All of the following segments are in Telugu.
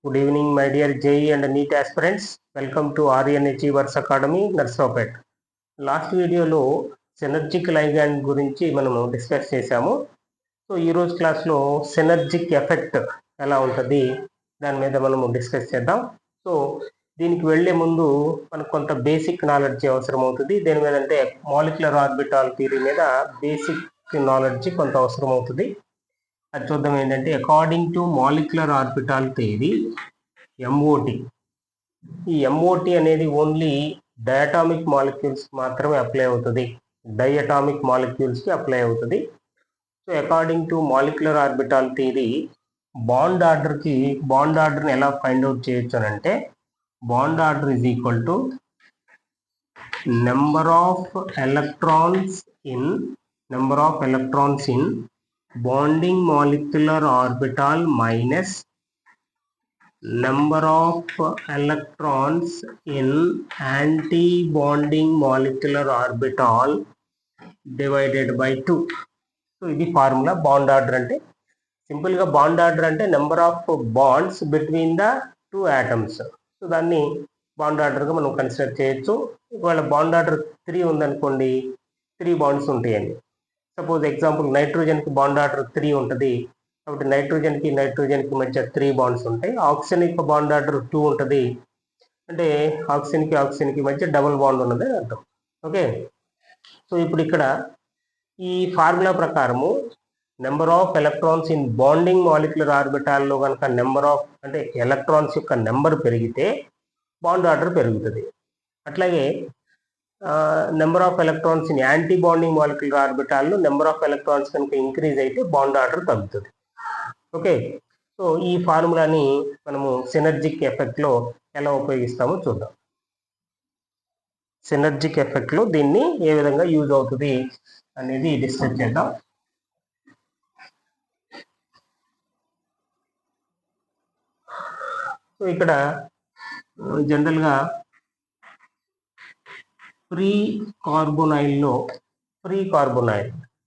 Good evening, my dear JEE and NEET aspirants. Welcome to RN Achievers Academy, Narsopet. Last వీడియోలో సినర్జిక్ లైగాండ్ గురించి మనము డిస్కస్ చేశాము. సో ఈరోజు క్లాస్లో సినర్జిక్ ఎఫెక్ట్ ఎలా ఉంటుంది దాని మీద మనము డిస్కస్ చేద్దాం. సో దీనికి వెళ్లే ముందు మనకు కొంత బేసిక్ నాలెడ్జ్ అవసరం అవుతుంది. దేని మీద అంటే మాలిక్యులర్ ఆర్బిటాల్ థియరీ మీద బేసిక్ నాలెడ్జ్ కొంత అవసరం అవుతుంది. అది చూద్దాం. ఏంటంటే according to molecular orbital theory MOT, ఈ MOT అనేది ఓన్లీ డయాటామిక్ మాలిక్యూల్స్ మాత్రమే అప్లై అవుతుంది, డైఅటామిక్ మాలిక్యూల్స్కి అప్లై అవుతుంది. So according to molecular orbital theory bond ఆర్డర్ని ఎలా ఫైండ్ అవుట్ చేయొచ్చు అని అంటే bond order is equal to number of electrons in bonding molecular orbital minus number of electrons in anti-bonding molecular orbital divided by 2. So ఇది ఫార్ములా బాండ్ ఆర్డర్ అంటే. సింపుల్గా బాండ్ ఆర్డర్ అంటే number of wands between the two atoms. So దాన్ని బాండ్ ఆర్డర్గా మనం కన్సిడర్ చేయొచ్చు. ఒకవేళ బాండ్ ఆర్డర్ 3 ఉందనుకోండి, 3 బాండ్స్ ఉంటాయండి. సపోజ్ ఎగ్జాంపుల్ నైట్రోజన్కి బాండ్ ఆర్డర్ 3 ఉంటుంది, కాబట్టి నైట్రోజన్కి మధ్య 3 బాండ్స్ ఉంటాయి. ఆక్సిజన్ యొక్క బాండ్ ఆర్డర్ 2 ఉంటుంది, అంటే ఆక్సిజన్కి మధ్య డబుల్ బాండ్ ఉన్నది అర్థం. ఓకే, సో ఇప్పుడు ఇక్కడ ఈ ఫార్ములా ప్రకారము number of electrons in bonding molecular ఆర్బిటాల్లో కనుక ఎలక్ట్రాన్స్ యొక్క నెంబర్ పెరిగితే బాండ్ ఆర్డర్ పెరుగుతుంది. అట్లాగే number of electrons in anti bonding molecular ఆర్బిటాల్లో నెంబర్ ఆఫ్ ఎలక్ట్రాన్స్ కనుక ఇంక్రీజ్ అయితే బాండ్ ఆర్డర్ తగ్గుతుంది. ఓకే, సో ఈ ఫార్ములాని మనము సినర్జిక్ ఎఫెక్ట్లో ఎలా ఉపయోగిస్తామో చూద్దాం. సినర్జిక్ ఎఫెక్ట్లో దీన్ని ఏ విధంగా యూజ్ అవుతుంది అనేది డిస్కస్ చేద్దాం. సో ఇక్కడ జనరల్గా ప్రీ కార్బొనైల్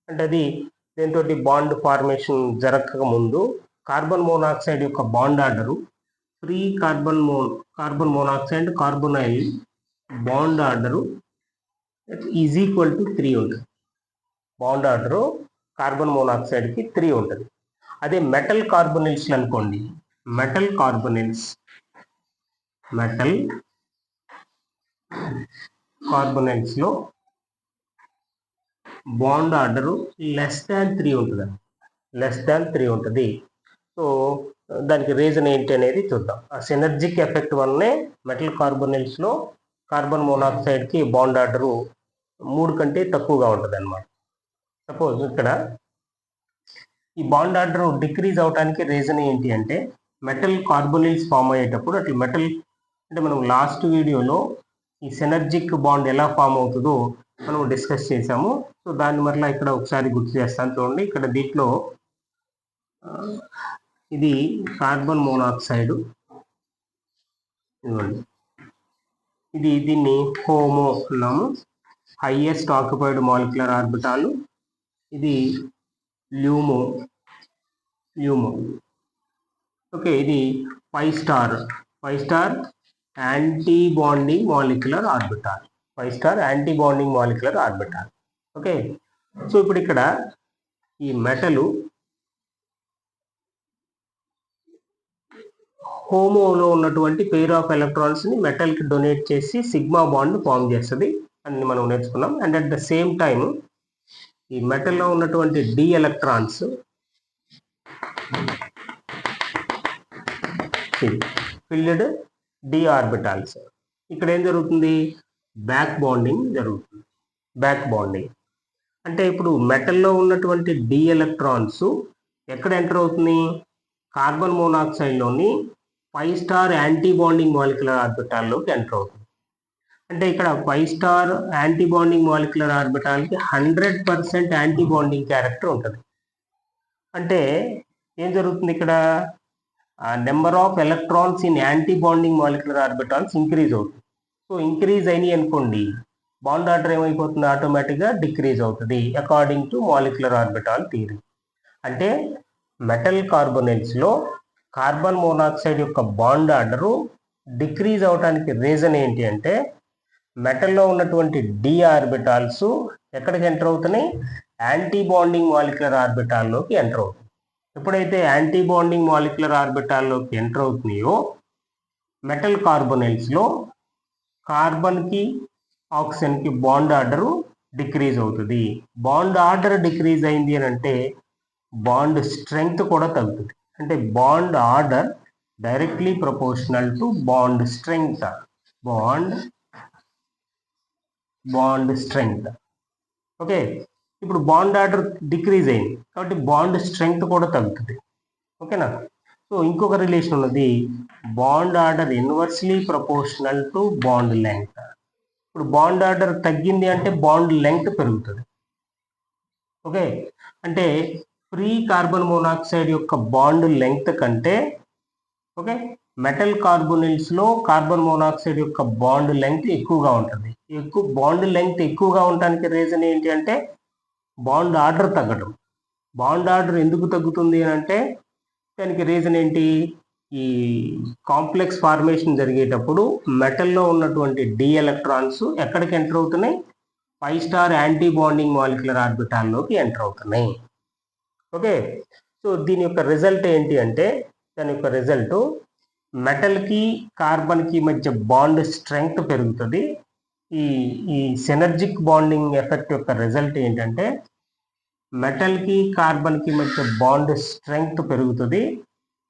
అంటే అది దీంతో బాండ్ ఫార్మేషన్ జరగక ముందు కార్బన్ మోనాక్సైడ్ యొక్క bond order pre carbon monoxide carbonyl bond order is equal to 3 ఉంటుంది. బాండ్ ఆర్డరు కార్బన్ మోనాక్సైడ్కి 3 ఉంటుంది. అదే మెటల్ కార్బొనిల్స్ అనుకోండి, మెటల్ కార్బొనైల్స్లో బాండ్ ఆర్డరు లెస్ దాన్ 3 ఉంటుంది. సో దానికి రీజన్ ఏంటి అనేది చూద్దాం. ఆ సినర్జిక్ ఎఫెక్ట్ వల్లనే మెటల్ కార్బొనైల్స్లో కార్బన్ మోనాక్సైడ్కి బాండ్ ఆర్డరు 3 కంటే తక్కువగా ఉంటుంది అన్నమాట. సపోజ్ ఇక్కడ ఈ బాండ్ ఆర్డర్ డిక్రీజ్ అవడానికి రీజన్ ఏంటి అంటే మెటల్ కార్బొనిల్స్ ఫామ్ అయ్యేటప్పుడు అంటే మనం లాస్ట్ వీడియోలో ఈ సినర్జిక్ బాండ్ ఎలా ఫామ్ అవుతుందో మనం డిస్కస్ చేసాము. సో దాన్ని మరలా ఇక్కడ ఒకసారి గుర్తు చేస్తాను. చూడండి, ఇక్కడ దీంట్లో ఇది కార్బన్ మోనాక్సైడ్, దీన్ని హోమో అన్నాము, హైయెస్ట్ ఆక్యుపైడ్ మాలిక్యులర్ ఆర్బిటాల్. ఇది ల్యూమో. ఓకే, ఇది 5 star anti bonding molecular orbital. Okay, so ఇప్పుడు ఇక్కడ ఈ మెటలు హోమోలో ఉన్నటువంటి పెయిర్ ఆఫ్ ఎలక్ట్రాన్స్ని మెటల్కి డొనేట్ చేసి సిగ్మా బాండ్ ఫామ్ చేస్తుంది అని మనం నేర్చుకున్నాం. And at the same time ఈ మెటల్లో ఉన్నటువంటి d electrons filled d orbitals, ఇక్కడ ఏం జరుగుతుంది, బ్యాక్ బాండింగ్ అంటే ఇప్పుడు మెటల్లో ఉన్నటువంటి డి ఎలక్ట్రాన్స్ ఎక్కడ ఎంటర్ అవుతుంది, కార్బన్ మోనాక్సైడ్లోని 5 స్టార్ యాంటీ బాండింగ్ మాలిక్యులర్ ఆర్బిటాల్లోకి ఎంటర్ అవుతుంది. అంటే ఇక్కడ 5 స్టార్ యాంటీ బాండింగ్ మాలిక్యులర్ ఆర్బిటాల్కి 100% యాంటీ బాండింగ్ క్యారెక్టర్ ఉంటుంది. అంటే ఏం జరుగుతుంది, ఇక్కడ number of electrons in anti bonding molecular orbitals increase అవుతుంది. సో ఇంక్రీజ్ అయినాయి అనుకోండి, బాండ్ ఆర్డర్ ఏమైపోతుంది, ఆటోమేటిక్గా డిక్రీజ్ అవుతుంది according to molecular orbital theory. అంటే మెటల్ కార్బొనైల్స్లో కార్బన్ మోనాక్సైడ్ యొక్క బాండ్ ఆర్డరు డిక్రీజ్ అవడానికి రీజన్ ఏంటి అంటే మెటల్లో ఉన్నటువంటి డి ఆర్బిటాల్స్ ఎక్కడికి ఎంటర్ అవుతున్నాయి, యాంటీ బాండింగ్ మాలిక్యులర్ ఆర్బిటాల్లోకి ఎంటర్ అవుతుంది. ఎప్పుడైతే యాంటీ బాండింగ్ మాలిక్యులర్ ఆర్బిటాల్లోకి ఎంటర్ అవుతున్నాయో మెటల్ కార్బొనైల్స్లో కార్బన్కి ఆక్సిజన్కి బాండ్ ఆర్డరు డిక్రీజ్ అవుతుంది. బాండ్ ఆర్డర్ డిక్రీజ్ అయింది అని అంటే బాండ్ స్ట్రెంగ్త్ కూడా తగ్గుతుంది. అంటే bond order directly proportional to bond strength. Bond strength. Okay, ఇప్పుడు బాండ్ ఆర్డర్ డిక్రీజ్ అయింది కాబట్టి బాండ్ స్ట్రెంగ్త్ కూడా తగ్గుతుంది. ఓకేనా. సో ఇంకొక రిలేషన్ ఉన్నది, bond order inversely proportional to bond length. ఇప్పుడు బాండ్ ఆర్డర్ తగ్గింది అంటే బాండ్ లెంగ్త్ పెరుగుతుంది. ఓకే, అంటే ఫ్రీ కార్బన్ మోనాక్సైడ్ యొక్క బాండ్ లెంగ్త్ కంటే ఓకే మెటల్ కార్బొనిల్స్లో కార్బన్ మోనాక్సైడ్ యొక్క బాండ్ లెంగ్త్ ఎక్కువగా ఉంటుంది. బాండ్ లెంగ్త్ ఎక్కువగా ఉండడానికి రీజన్ ఏంటి అంటే బాండ్ ఆర్డర్ తగ్గడం. బాండ్ ఆర్డర్ ఎందుకు తగ్గుతుంది అంటే దానికి రీజన్ ఏంటి, ఈ కాంప్లెక్స్ ఫార్మేషన్ జరిగేటప్పుడు మెటల్లో ఉన్నటువంటి డి ఎలక్ట్రాన్స్ ఎక్కడికి ఎంటర్ అవుతున్నాయి, 5' యాంటీ బాండింగ్ మాలిక్యులర్ ఆర్బిటాల్లోకి ఎంటర్ అవుతున్నాయి. ఓకే, సో దీని యొక్క రిజల్ట్ ఏంటి అంటే దాని యొక్క రిజల్ట్ మెటల్కి కార్బన్కి మధ్య బాండ్ స్ట్రెంగ్త్ పెరుగుతుంది. ఈ సినర్జిక్ బాండింగ్ ఎఫెక్ట్ యొక్క రిజల్ట్ ఏంటంటే మెటల్కి కార్బన్కి మధ్య బాండ్ స్ట్రెంగ్త్ పెరుగుతుంది.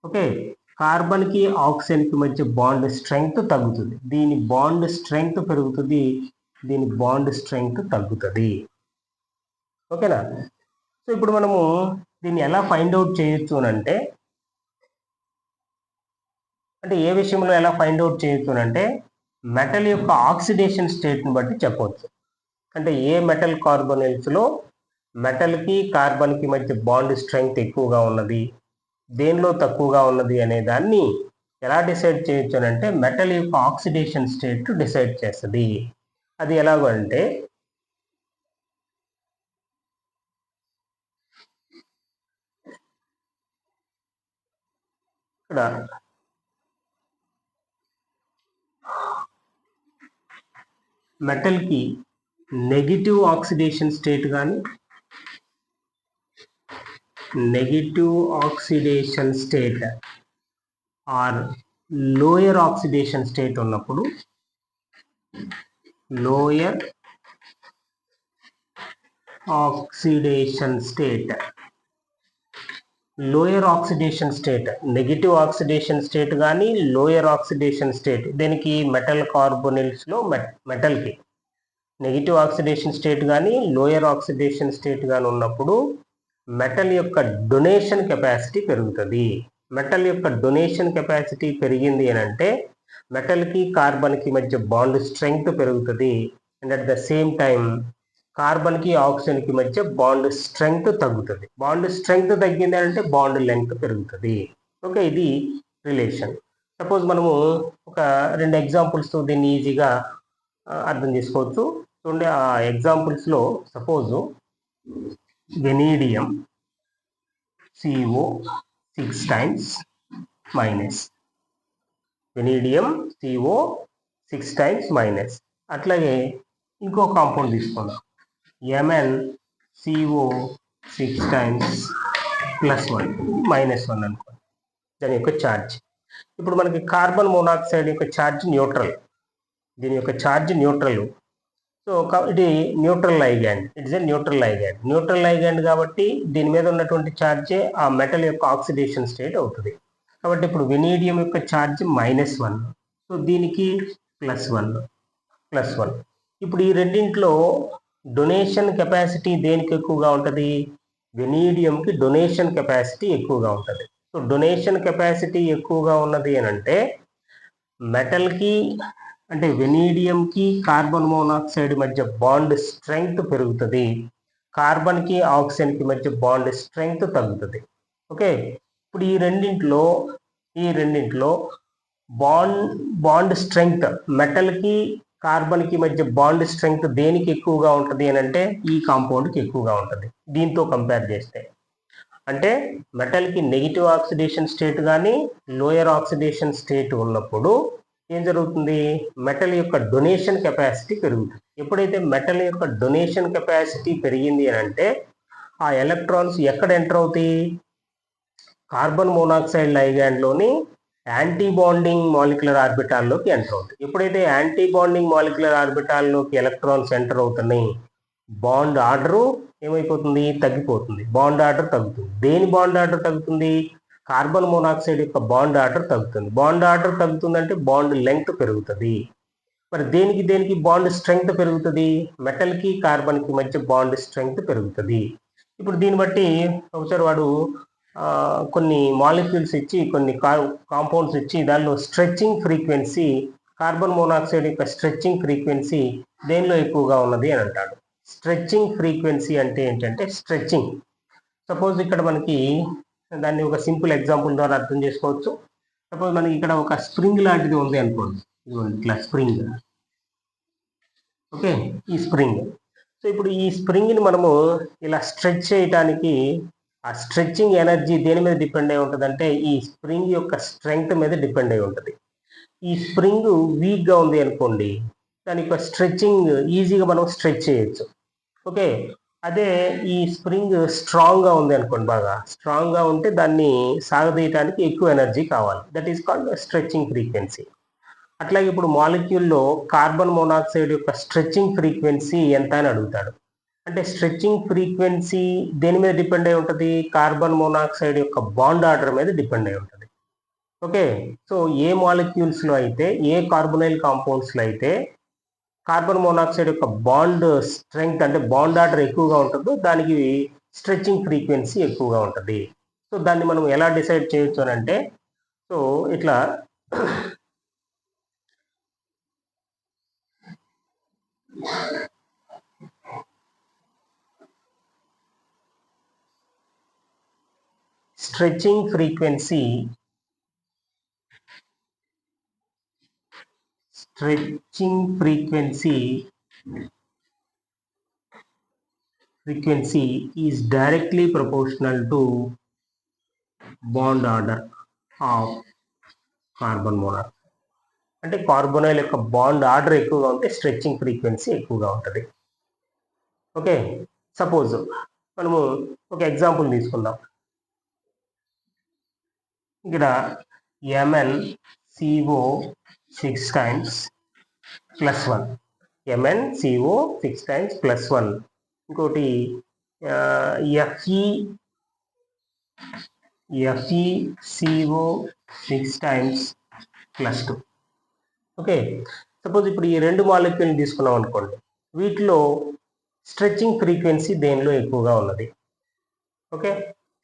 ఓకే, కార్బన్కి ఆక్సిజన్కి మధ్య బాండ్ స్ట్రెంగ్త్ తగ్గుతుంది. దీని బాండ్ స్ట్రెంగ్త్ పెరుగుతుంది, దీని బాండ్ స్ట్రెంగ్త్ తగ్గుతుంది. ఓకేనా. సో ఇప్పుడు మనము దీన్ని ఎలా ఫైండ్ అవుట్ చేయొచ్చు అంటే ఏ విషయంలో ఎలా ఫైండ్ అవుట్ చేయొచ్చు అంటే మెటల్ యొక్క ఆక్సిడేషన్ స్టేట్ని బట్టి చెప్పవచ్చు. అంటే ఏ మెటల్ కార్బొనైల్స్లో మెటల్కి కార్బన్కి మధ్య బాండ్ స్ట్రెంగ్త్ ఎక్కువగా ఉన్నది, దేనిలో తక్కువగా ఉన్నది అనే దాన్ని ఎలా డిసైడ్ చేయొచ్చు అంటే మెటల్ యొక్క ఆక్సిడేషన్ స్టేట్ డిసైడ్ చేస్తుంది. అది ఎలాగంటే ఇక్కడ మెటల్కి నెగిటివ్ ఆక్సిడేషన్ స్టేట్ కానీ negative oxidation state or lower oxidation state ఉన్నప్పుడు lower oxidation state negative oxidation state కానీ లోయర్ ఆక్సిడేషన్ స్టేట్, దీనికి మెటల్ కార్బొనిల్స్లో మెటల్కి నెగిటివ్ ఆక్సిడేషన్ స్టేట్ కానీ లోయర్ ఆక్సిడేషన్ స్టేట్ కానీ ఉన్నప్పుడు మెటల్ యొక్క డొనేషన్ కెపాసిటీ పెరుగుతుంది. మెటల్ యొక్క డొనేషన్ కెపాసిటీ పెరిగింది అని అంటే మెటల్కి కార్బన్కి మధ్య బాండ్ స్ట్రెంగ్త్ పెరుగుతుంది. And at the same time కార్బన్కి ఆక్సిజన్కి మధ్య బాండ్ స్ట్రెంగ్త్ తగ్గుతుంది. బాండ్ స్ట్రెంగ్త్ తగ్గింది అంటే బాండ్ లెంగ్త్ పెరుగుతుంది. ఓకే, ఇది రిలేషన్. సపోజ్ మనము ఒక 2 ఎగ్జాంపుల్స్తో దీన్ని ఈజీగా అర్థం చేసుకోవచ్చు. చూడండి, ఆ ఎగ్జాంపుల్స్లో suppose vanadium CO 6 times minus, vanadium CO 6 times minus. అట్లాగే ఇంకో కాంపౌండ్ తీసుకుందాం, MnCO 6 times +1 -1 అనుకోండి దాని యొక్క ఛార్జ్. ఇప్పుడు మనకి కార్బన్ మోనాక్సైడ్ యొక్క ఛార్జ్ న్యూట్రల్, దీని యొక్క ఛార్జ్ న్యూట్రల్. సో ఇది neutral ligand, it's a neutral ligand కాబట్టి దీని మీద ఉన్నటువంటి ఛార్జే ఆ మెటల్ యొక్క ఆక్సిడేషన్ స్టేట్ అవుతుంది. కాబట్టి ఇప్పుడు వెనీడియం యొక్క ఛార్జ్ -1, సో దీనికి +1. ఇప్పుడు ఈ రెండింటిలో డొనేషన్ కెపాసిటీ దేనికి ఎక్కువగా ఉంటుంది, వెనీడియంకి డొనేషన్ కెపాసిటీ ఎక్కువగా ఉంటుంది. సో డొనేషన్ కెపాసిటీ ఎక్కువగా ఉన్నది అని అంటే మెటల్కి అంటే వెనీడియంకి కార్బన్ మోనాక్సైడ్ మధ్య బాండ్ స్ట్రెంగ్త్ పెరుగుతుంది, కార్బన్కి ఆక్సిజన్కి మధ్య బాండ్ స్ట్రెంగ్త్ తగ్గుతుంది. ఓకే, ఇప్పుడు ఈ రెండింటిలో బాండ్ స్ట్రెంగ్త్ మెటల్కి కార్బన్కి మధ్య బాండ్ స్ట్రెంగ్త్ దేనికి ఎక్కువగా ఉంటుంది అని అంటే ఈ కాంపౌండ్కి ఎక్కువగా ఉంటుంది దీంతో కంపేర్ చేస్తే. అంటే మెటల్కి నెగిటివ్ ఆక్సిడేషన్ స్టేట్ కానీ లోయర్ ఆక్సిడేషన్ స్టేట్ ఉన్నప్పుడు ఏం జరుగుతుంది, మెటల్ యొక్క డొనేషన్ కెపాసిటీ పెరుగుతుంది. ఎప్పుడైతే మెటల్ యొక్క డొనేషన్ కెపాసిటీ పెరిగింది అని అంటే ఆ ఎలక్ట్రాన్స్ ఎక్కడ ఎంటర్ అవుతాయి, కార్బన్ మోనాక్సైడ్ లైగాండ్లోని యాంటీ బాండింగ్ మాలిక్యులర్ ఆర్బిటాల్లోకి ఎంటర్ అవుతాయి. ఎప్పుడైతే యాంటీ బాండింగ్ మాలిక్యులర్ ఆర్బిటాల్లోకి ఎలక్ట్రాన్స్ ఎంటర్ అవుతున్నాయి, బాండ్ ఆర్డరు ఏమైపోతుంది, తగ్గిపోతుంది. బాండ్ ఆర్డర్ తగ్గుతుంది. దేని బాండ్ ఆర్డర్ తగ్గుతుంది, కార్బన్ మోనాక్సైడ్ యొక్క బాండ్ ఆర్డర్ తగ్గుతుంది. బాండ్ ఆర్డర్ తగ్గుతుందంటే బాండ్ లెంగ్త్ పెరుగుతుంది. మరి దేనికి బాండ్ స్ట్రెంగ్త్ పెరుగుతుంది, మెటల్కి కార్బన్కి మధ్య బాండ్ స్ట్రెంగ్త్ పెరుగుతుంది. ఇప్పుడు దీన్ని బట్టి ఒకసారి వాడు కొన్ని మాలిక్యూల్స్ ఇచ్చి కొన్ని కాంపౌండ్స్ ఇచ్చి దానిలో స్ట్రెచ్చింగ్ ఫ్రీక్వెన్సీ, కార్బన్ మోనాక్సైడ్ యొక్క స్ట్రెచ్చింగ్ ఫ్రీక్వెన్సీ దేనిలో ఎక్కువగా ఉన్నది అని అంటాడు. స్ట్రెచ్చింగ్ ఫ్రీక్వెన్సీ అంటే ఏంటంటే స్ట్రెచ్చింగ్. సపోజ్ ఇక్కడ మనకి దాన్ని ఒక సింపుల్ ఎగ్జాంపుల్ ద్వారా అర్థం చేసుకోవచ్చు. సపోజ్ మనకి ఇక్కడ ఒక స్ప్రింగ్ లాంటిది ఉంది అనుకోండి, ఇట్లా స్ప్రింగ్. ఓకే, ఈ స్ప్రింగ్. సో ఇప్పుడు ఈ స్ప్రింగ్ని మనము ఇలా స్ట్రెచ్ చేయడానికి ఆ స్ట్రెచ్చింగ్ ఎనర్జీ దేని మీద డిపెండ్ అయి ఉంటుంది అంటే ఈ స్ప్రింగ్ యొక్క స్ట్రెంగ్త్ మీద డిపెండ్ అయి ఉంటుంది. ఈ స్ప్రింగ్ వీక్గా ఉంది అనుకోండి, దాని యొక్క స్ట్రెచ్చింగ్ ఈజీగా మనం స్ట్రెచ్ చేయొచ్చు. ఓకే, అదే ఈ స్ప్రింగ్ స్ట్రాంగ్గా ఉంది అనుకోండి, బాగా స్ట్రాంగ్గా ఉంటే దాన్ని సాగదీయటానికి ఎక్కువ ఎనర్జీ కావాలి. That is called stretching frequency. అట్లాగే ఇప్పుడు మాలిక్యూల్లో కార్బన్ మోనాక్సైడ్ యొక్క స్ట్రెచ్చింగ్ ఫ్రీక్వెన్సీ ఎంత అని అడుగుతాడు. అంటే స్ట్రెచ్చింగ్ ఫ్రీక్వెన్సీ దేని మీద డిపెండ్ అయి ఉంటుంది, కార్బన్ మోనాక్సైడ్ యొక్క బాండ్ ఆర్డర్ మీద డిపెండ్ అయి ఉంటుంది. ఓకే, సో ఏ మాలిక్యూల్స్లో అయితే, ఏ కార్బొనైల్ కాంపౌండ్స్లో అయితే కార్బన్ మోనాక్సైడ్ యొక్క బాండ్ స్ట్రెంగ్త్ అంటే బాండ్ ఆర్డర్ ఎక్కువగా ఉంటుందో దానికి స్ట్రెచ్చింగ్ ఫ్రీక్వెన్సీ ఎక్కువగా ఉంటుంది. సో దాన్ని మనం ఎలా డిసైడ్ చేయొచ్చు అని అంటే, సో ఇట్లా stretching frequency is directly proportional to bond order of carbon monoxide. అంటే కార్బొనైల్ యొక్క బాండ్ ఆర్డర్ ఎక్కువగా ఉంటే స్ట్రెచ్చింగ్ ఫ్రీక్వెన్సీ ఎక్కువగా ఉంటుంది. ఓకే, సపోజ్ మనము ఒక ఎగ్జాంపుల్ తీసుకుందాం. ఇక్కడ MnCO 6 times plus 1, MnCO 6 times plus 1, ఇంకోటి FeCO 6 times plus 2. Okay, suppose ఇప్పుడు ఈ రెండు మాలిక్యూల్ని తీసుకున్నాం అనుకోండి, వీటిలో స్ట్రెచ్చింగ్ ఫ్రీక్వెన్సీ దేనిలో ఎక్కువగా ఉన్నది. ఓకే,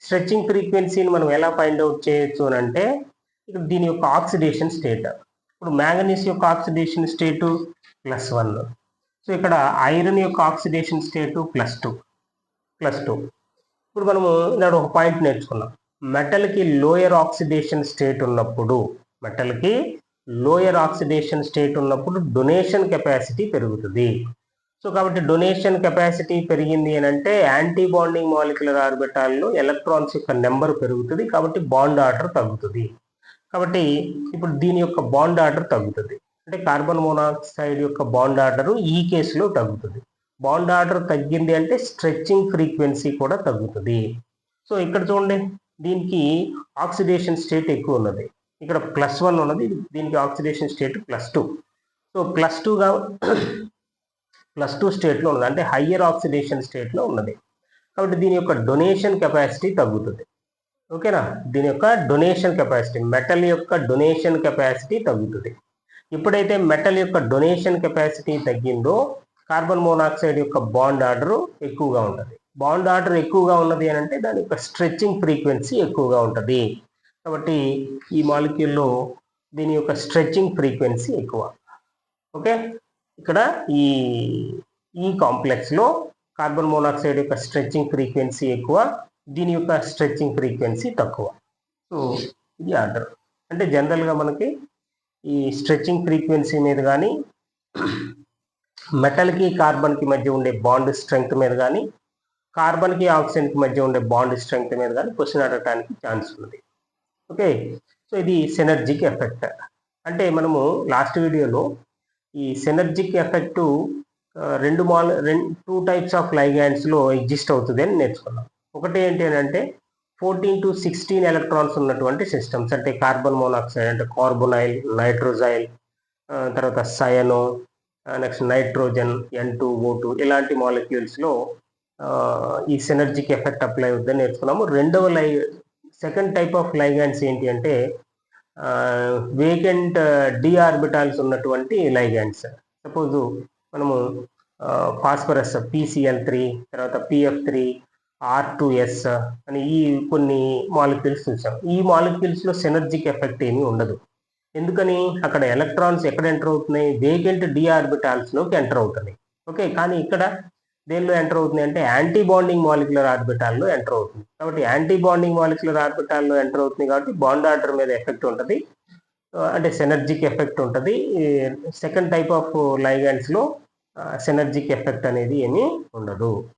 స్ట్రెచ్చింగ్ ఫ్రీక్వెన్సీని మనం ఎలా ఫైండ్ అవుట్ చేయొచ్చు అని అంటే, ఇక్కడ దీని యొక్క ఆక్సిడేషన్ స్టేట్. ఇప్పుడు మ్యాంగనీస్ యొక్క ఆక్సిడేషన్ స్టేటు +1. సో ఇక్కడ ఐరన్ యొక్క ఆక్సిడేషన్ స్టేటు +2. ఇప్పుడు మనము ఇక్కడ ఒక పాయింట్ నేర్చుకున్నాం. మెటల్కి లోయర్ ఆక్సిడేషన్ స్టేట్ ఉన్నప్పుడు, డొనేషన్ కెపాసిటీ పెరుగుతుంది. సో కాబట్టి డొనేషన్ కెపాసిటీ పెరిగింది అని అంటే యాంటీ బాండింగ్ మాలిక్యులర్ ఆర్బిటాల్లో ఎలక్ట్రాన్స్ యొక్క నెంబర్ పెరుగుతుంది, కాబట్టి బాండ్ ఆర్డర్ తగ్గుతుంది. కాబట్టి ఇప్పుడు దీని యొక్క బాండ్ ఆర్డర్ తగ్గుతుంది, అంటే కార్బన్ మోనాక్సైడ్ యొక్క బాండ్ ఆర్డర్ ఈ కేసులో తగ్గుతుంది. బాండ్ ఆర్డర్ తగ్గింది అంటే స్ట్రెచ్చింగ్ ఫ్రీక్వెన్సీ కూడా తగ్గుతుంది. సో ఇక్కడ చూడండి, దీనికి ఆక్సిడేషన్ స్టేట్ ఎక్కువ ఉన్నది, ఇక్కడ +1 ఉన్నది, దీనికి ఆక్సిడేషన్ స్టేట్ +2. సో +2 స్టేట్లో ఉన్నది, అంటే హయ్యర్ ఆక్సిడేషన్ స్టేట్లో ఉన్నది. కాబట్టి దీని యొక్క డొనేషన్ కెపాసిటీ తగ్గుతుంది. ఓకేనా, దీని యొక్క డొనేషన్ కెపాసిటీ, మెటల్ యొక్క డొనేషన్ కెపాసిటీ తగ్గుతుంది. ఎప్పుడైతే మెటల్ యొక్క డొనేషన్ కెపాసిటీ తగ్గిందో కార్బన్ మోనాక్సైడ్ యొక్క బాండ్ ఆర్డర్ ఎక్కువగా ఉంటుంది. బాండ్ ఆర్డర్ ఎక్కువగా ఉన్నది అని అంటే దాని యొక్క స్ట్రెచ్చింగ్ ఫ్రీక్వెన్సీ ఎక్కువగా ఉంటుంది. కాబట్టి ఈ మాలిక్యూల్లో దీని యొక్క స్ట్రెచ్చింగ్ ఫ్రీక్వెన్సీ ఎక్కువ. ఓకే, ఇక్కడ ఈ కాంప్లెక్స్లో కార్బన్ మోనాక్సైడ్ యొక్క స్ట్రెచ్చింగ్ ఫ్రీక్వెన్సీ ఎక్కువ, దీని యొక్క స్ట్రెచ్చింగ్ ఫ్రీక్వెన్సీ తక్కువ. సో ఇది ఆర్డర్. అంటే జనరల్గా మనకి ఈ స్ట్రెచ్చింగ్ ఫ్రీక్వెన్సీ మీద కానీ, మెటల్కి కార్బన్కి మధ్య ఉండే బాండ్ స్ట్రెంగ్త్ మీద కానీ, కార్బన్కి ఆక్సిజన్కి మధ్య ఉండే బాండ్ స్ట్రెంగ్త్ మీద కానీ క్వశ్చన్ అడగడానికి ఛాన్స్ ఉంది. ఓకే, సో ఇది సినర్జిక్ ఎఫెక్ట్. అంటే మనము లాస్ట్ వీడియోలో ఈ synergic effect two types of లైగాండ్స్లో ఎగ్జిస్ట్ అవుతుంది అని నేర్చుకున్నాం. ఒకటి ఏంటి అని అంటే 14 to 16 ఎలక్ట్రాన్స్ ఉన్నటువంటి సిస్టమ్స్, అంటే కార్బన్ మోనాక్సైడ్ అంటే కార్బొనైల్, నైట్రోజైల్, తర్వాత సయనో, నెక్స్ట్ నైట్రోజన్, N2O2 ఇలాంటి మాలిక్యూల్స్లో ఈ సినర్జిక్ ఎఫెక్ట్ అప్లై అవుతుందని నేర్చుకున్నాము. సెకండ్ టైప్ ఆఫ్ లైగాండ్స్ ఏంటి అంటే వేకెంట్ డి ఆర్బిటాల్స్ ఉన్నటువంటి లైగాండ్స్. సపోజు మనము ఫాస్ఫరస్ PCl3, తర్వాత PF3, R2S అని ఈ కొన్ని మాలిక్యూల్స్ చూసాం. ఈ మాలిక్యూల్స్లో సినర్జిక్ ఎఫెక్ట్ ఏమీ ఉండదు. ఎందుకని? అక్కడ ఎలక్ట్రాన్స్ ఎక్కడ ఎంటర్ అవుతున్నాయి? వేకెంట్ డి ఆర్బిటాల్స్లోకి ఎంటర్ అవుతున్నాయి. ఓకే, కానీ ఇక్కడ దేనిలో ఎంటర్ అవుతుంది అంటే యాంటీ బాండింగ్ మాలిక్యులర్ ఆర్బిటాల్లో ఎంటర్ అవుతుంది. కాబట్టి యాంటీ బాండింగ్ మాలిక్యులర్ ఆర్బిటాల్లో ఎంటర్ అవుతుంది కాబట్టి బాండ్ ఆర్డర్ మీద ఎఫెక్ట్ ఉంటుంది, అంటే సినర్జిక్ ఎఫెక్ట్ ఉంటుంది. Second type of లైగాండ్స్లో synergic effect అనేది ఏమీ ఉండదు.